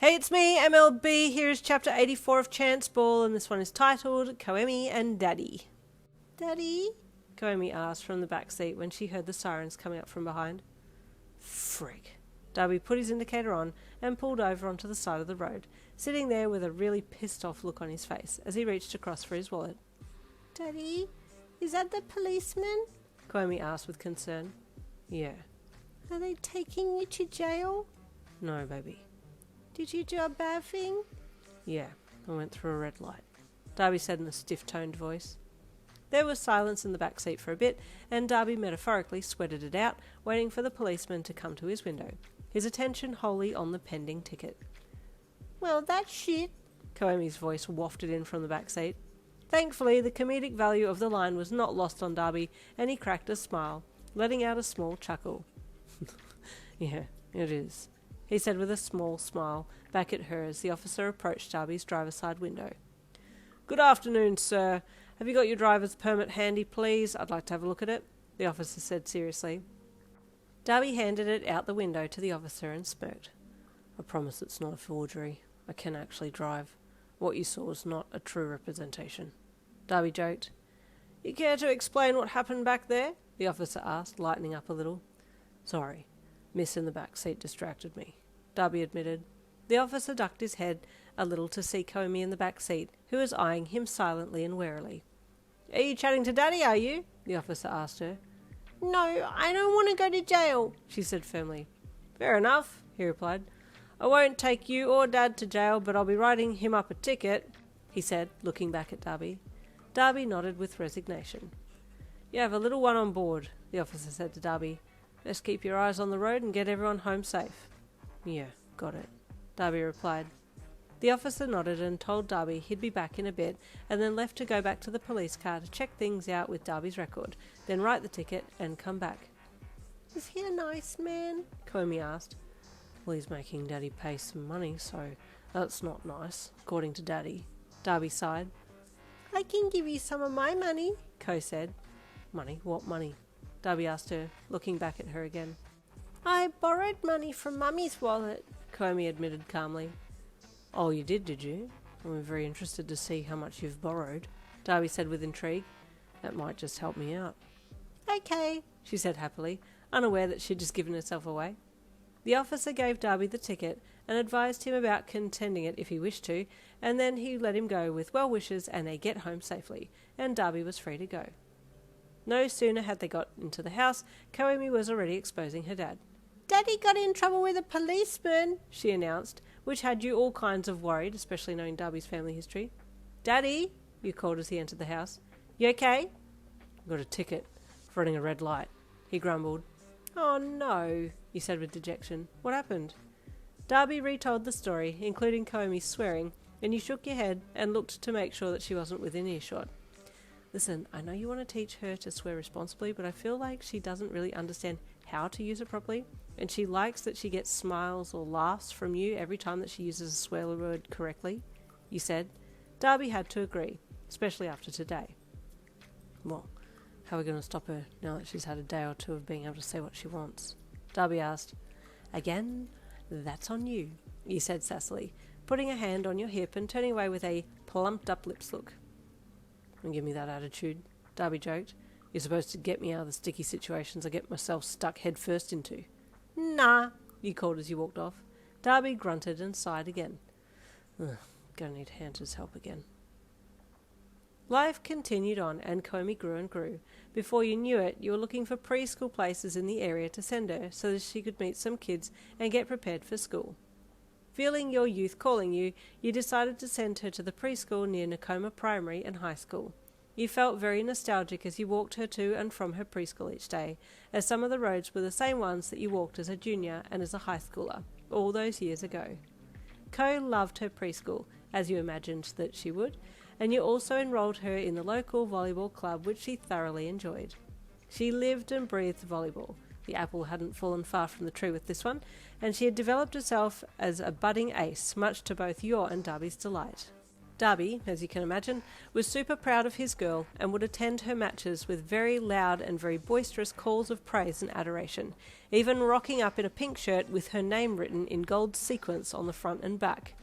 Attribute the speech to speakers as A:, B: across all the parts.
A: Hey, it's me, MLB. Here's chapter 84 of Chance Ball, and this one is titled Koemi and Daddy. Daddy? Koemi asked from the back seat when she heard the sirens coming up from behind. Frick. Dabi put his indicator on and pulled over onto the side of the road, sitting there with a really pissed off look on his face as he reached across for his wallet. Daddy, is that the policeman? Koemi asked with concern. Yeah. Are they taking you to jail? No, baby. Did you do a bad thing? Yeah, I went through a red light, Dabi said in a stiff-toned voice. There was silence in the back seat for a bit, and Dabi metaphorically sweated it out, waiting for the policeman to come to his window, his attention wholly on the pending ticket. Well, that's shit, Koemi's voice wafted in from the back seat. Thankfully, the comedic value of the line was not lost on Dabi, and he cracked a smile, letting out a small chuckle. Yeah, it is, he said with a small smile back at her as the officer approached Dabi's driver's side window. Good afternoon, sir. Have you got your driver's permit handy, please? I'd like to have a look at it, the officer said seriously. Dabi handed it out the window to the officer and smirked. I promise it's not a forgery. I can actually drive. What you saw is not a true representation. Dabi joked. You care to explain what happened back there? The officer asked, lightening up a little. Sorry, Miss in the back seat distracted me, Dabi admitted. The officer ducked his head a little to see Koemi in the back seat, who was eyeing him silently and warily. Are you chatting to Daddy, are you? The officer asked her. No, I don't want to go to jail, she said firmly. Fair enough, he replied. I won't take you or Dad to jail, but I'll be writing him up a ticket, he said, looking back at Dabi. Dabi nodded with resignation. You have a little one on board, the officer said to Dabi. Just keep your eyes on the road and get everyone home safe. Yeah, got it, Dabi replied. The officer nodded and told Dabi he'd be back in a bit, and then left to go back to the police car to check things out with Dabi's record, then write the ticket and come back. Is he a nice man? Koemi asked. Well, he's making Daddy pay some money, so that's not nice, according to Daddy. Dabi sighed. I can give you some of my money, Ko said. Money? What money? Dabi asked her, looking back at her again. I borrowed money from Mummy's wallet, Koemi admitted calmly. Oh, you did you? I'm very interested to see how much you've borrowed, Dabi said with intrigue. That might just help me out. Okay, she said happily, unaware that she'd just given herself away. The officer gave Dabi the ticket and advised him about contending it if he wished to, and then he let him go with well wishes and a get home safely, and Dabi was free to go. No sooner had they got into the house, Koemi was already exposing her dad. Daddy got in trouble with a policeman, she announced, which had you all kinds of worried, especially knowing Dabi's family history. Daddy, you called as he entered the house. You okay? Got a ticket for running a red light, he grumbled. Oh no, he said with dejection. What happened? Dabi retold the story, including Koemi's swearing, and you shook your head and looked to make sure that she wasn't within earshot. Listen, I know you want to teach her to swear responsibly, but I feel like she doesn't really understand how to use it properly, and she likes that she gets smiles or laughs from you every time that she uses a swear word correctly, you said. Dabi had to agree, especially after today. Well, how are we going to stop her now that she's had a day or two of being able to say what she wants? Dabi asked. Again, that's on you, you said sassily, putting a hand on your hip and turning away with a plumped-up lips look. Don't give me that attitude, Dabi joked. You're supposed to get me out of the sticky situations I get myself stuck head first into. Nah, you called as you walked off. Dabi grunted and sighed again. Gonna need Hunter's help again. Life continued on, and Koemi grew and grew. Before you knew it, you were looking for preschool places in the area to send her so that she could meet some kids and get prepared for school. Feeling your youth calling you, you decided to send her to the preschool near Nekoma Primary and High School. You felt very nostalgic as you walked her to and from her preschool each day, as some of the roads were the same ones that you walked as a junior and as a high schooler, all those years ago. Ko loved her preschool, as you imagined that she would, and you also enrolled her in the local volleyball club, which she thoroughly enjoyed. She lived and breathed volleyball. The apple hadn't fallen far from the tree with this one, and she had developed herself as a budding ace, much to both your and Dabi's delight. Dabi, as you can imagine, was super proud of his girl and would attend her matches with very loud and very boisterous calls of praise and adoration, even rocking up in a pink shirt with her name written in gold sequins on the front and back.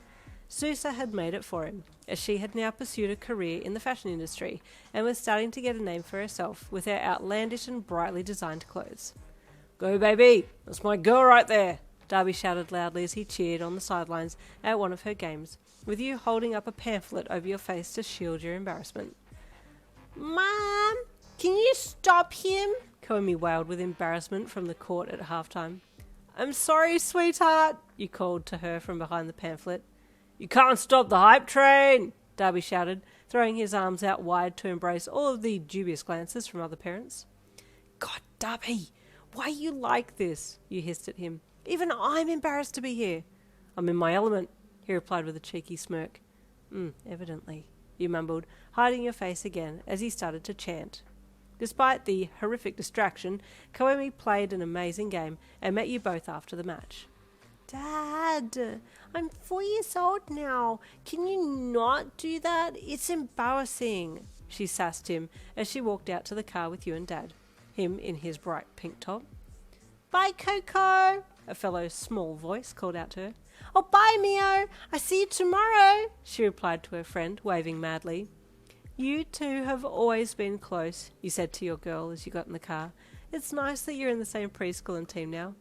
A: Susa had made it for him, as she had now pursued a career in the fashion industry and was starting to get a name for herself with her outlandish and brightly designed clothes. "Go, baby! That's my girl right there!" Dabi shouted loudly as he cheered on the sidelines at one of her games, with you holding up a pamphlet over your face to shield your embarrassment. "Mom, can you stop him?" Koemi wailed with embarrassment from the court at halftime. "I'm sorry, sweetheart," you called to her from behind the pamphlet. "You can't stop the hype train," Dabi shouted, throwing his arms out wide to embrace all of the dubious glances from other parents. "God, Dabi, why are you like this?" you hissed at him. "Even I'm embarrassed to be here." "I'm in my element," he replied with a cheeky smirk. Evidently," you mumbled, hiding your face again as he started to chant. Despite the horrific distraction, Koemi played an amazing game and met you both after the match. "Dad, I'm 4 years old now. Can you not do that? It's embarrassing," she sassed him as she walked out to the car with you and Dad, him in his bright pink top. "Bye, Coco," a fellow small voice called out to her. "Oh, bye, Mio. I see you tomorrow," she replied to her friend, waving madly. "You two have always been close," you said to your girl as you got in the car. "It's nice that you're in the same preschool and team now."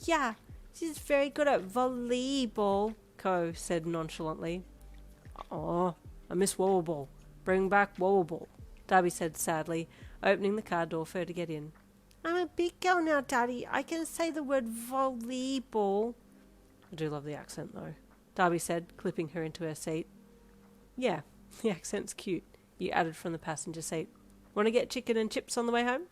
A: "Yeah, she's very good at volleyball," Ko said nonchalantly. "Oh, I miss Wobble. Bring back Wobble," Dabi said sadly, opening the car door for her to get in. "I'm a big girl now, Daddy. I can say the word volleyball." "I do love the accent, though," Dabi said, clipping her into her seat. "Yeah, the accent's cute," you added from the passenger seat. "Want to get chicken and chips on the way home?"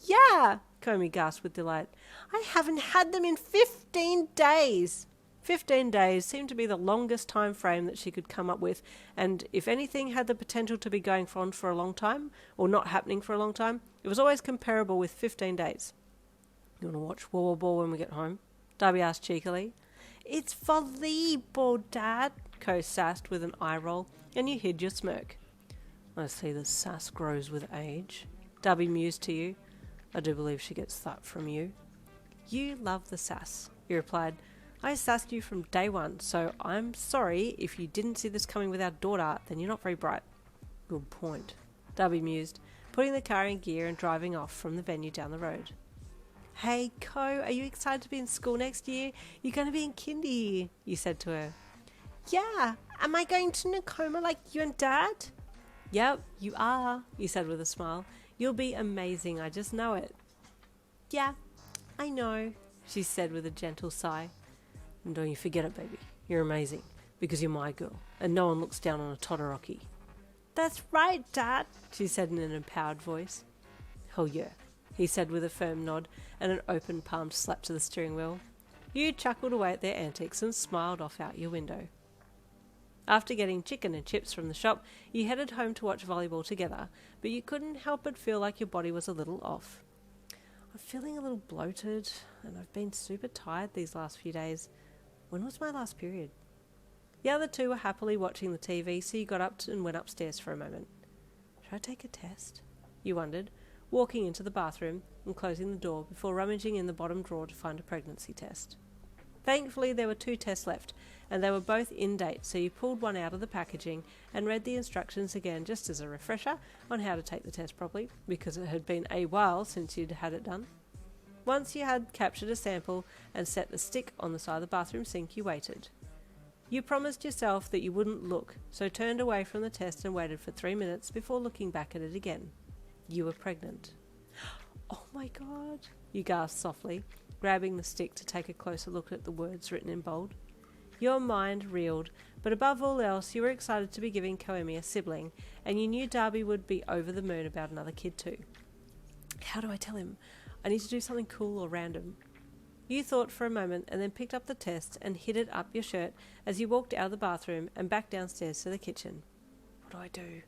A: "Yeah," Koemi gasped with delight. "I haven't had them in 15 days. 15 days seemed to be the longest time frame that she could come up with, and if anything had the potential to be going on for a long time, or not happening for a long time, it was always comparable with 15 days. "You want to watch Wobble when we get home?" Dabi asked cheekily. "It's volleyball, Dad," Ko sassed with an eye roll, and you hid your smirk. "I see the sass grows with age," Dabi mused to you. "I do believe she gets that from you." "You love the sass," you replied. "I sassed you from day one, so I'm sorry if you didn't see this coming with our daughter, then you're not very bright." "Good point," Dabi mused, putting the car in gear and driving off from the venue down the road. "Hey, Ko, are you excited to be in school next year? You're going to be in kindy," you said to her. "Yeah, am I going to Nekoma like you and Dad?" "Yep, you are," you said with a smile. "You'll be amazing, I just know it." "Yeah, I know," she said with a gentle sigh. "And don't you forget it, baby. You're amazing, because you're my girl, and no one looks down on a Todoroki." "That's right, Dad," she said in an empowered voice. "Hell yeah," he said with a firm nod and an open palmed slap to the steering wheel. You chuckled away at their antics and smiled off out your window. After getting chicken and chips from the shop, you headed home to watch volleyball together, but you couldn't help but feel like your body was a little off. "I'm feeling a little bloated, and I've been super tired these last few days. When was my last period?" The other two were happily watching the TV, so you got up and went upstairs for a moment. "Should I take a test?" you wondered, walking into the bathroom and closing the door before rummaging in the bottom drawer to find a pregnancy test. Thankfully, there were 2 tests left, and they were both in date, so you pulled one out of the packaging and read the instructions again just as a refresher on how to take the test properly, because it had been a while since you'd had it done. Once you had captured a sample and set the stick on the side of the bathroom sink, you waited. You promised yourself that you wouldn't look, so turned away from the test and waited for 3 minutes before looking back at it again. You were pregnant. "Oh my God," you gasped softly, grabbing the stick to take a closer look at the words written in bold. Your mind reeled, but above all else you were excited to be giving Koemi a sibling, and you knew Dabi would be over the moon about another kid too. How do I tell him? I need to do something cool or random. You thought for a moment and then picked up the test and hid it up your shirt as you walked out of the bathroom and back downstairs to the kitchen. What do I do?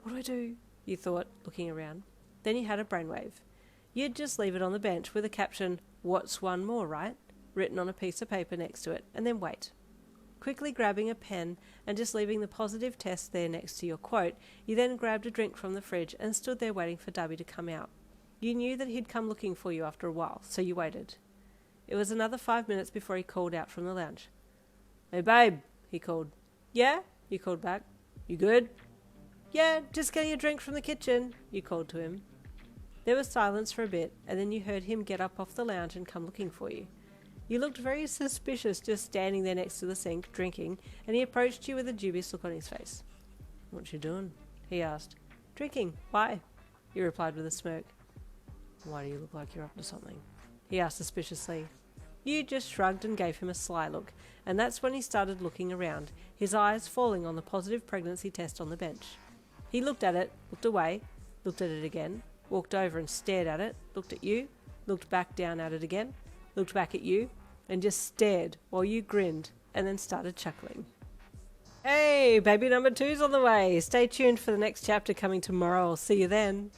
A: What do I do? You thought, looking around. Then you had a brainwave. You'd just leave it on the bench with a caption, "What's one more, right?" written on a piece of paper next to it, and then wait. Quickly grabbing a pen and just leaving the positive test there next to your quote, you then grabbed a drink from the fridge and stood there waiting for Dabi to come out. You knew that he'd come looking for you after a while, so you waited. It was another 5 minutes before he called out from the lounge. "Hey babe," he called. "Yeah?" you called back. "You good?" "Yeah, just getting a drink from the kitchen," you called to him. There was silence for a bit, and then you heard him get up off the lounge and come looking for you. You looked very suspicious just standing there next to the sink, drinking, and he approached you with a dubious look on his face. "What you doing?" he asked. "Drinking. Why?" you replied with a smirk. "Why do you look like you're up to something?" he asked suspiciously. You just shrugged and gave him a sly look, and that's when he started looking around, his eyes falling on the positive pregnancy test on the bench. He looked at it, looked away, looked at it again, walked over and stared at it, looked at you, looked back down at it again, looked back at you, and just stared while you grinned and then started chuckling. Hey, baby number 2's on the way. Stay tuned for the next chapter coming tomorrow. I'll see you then.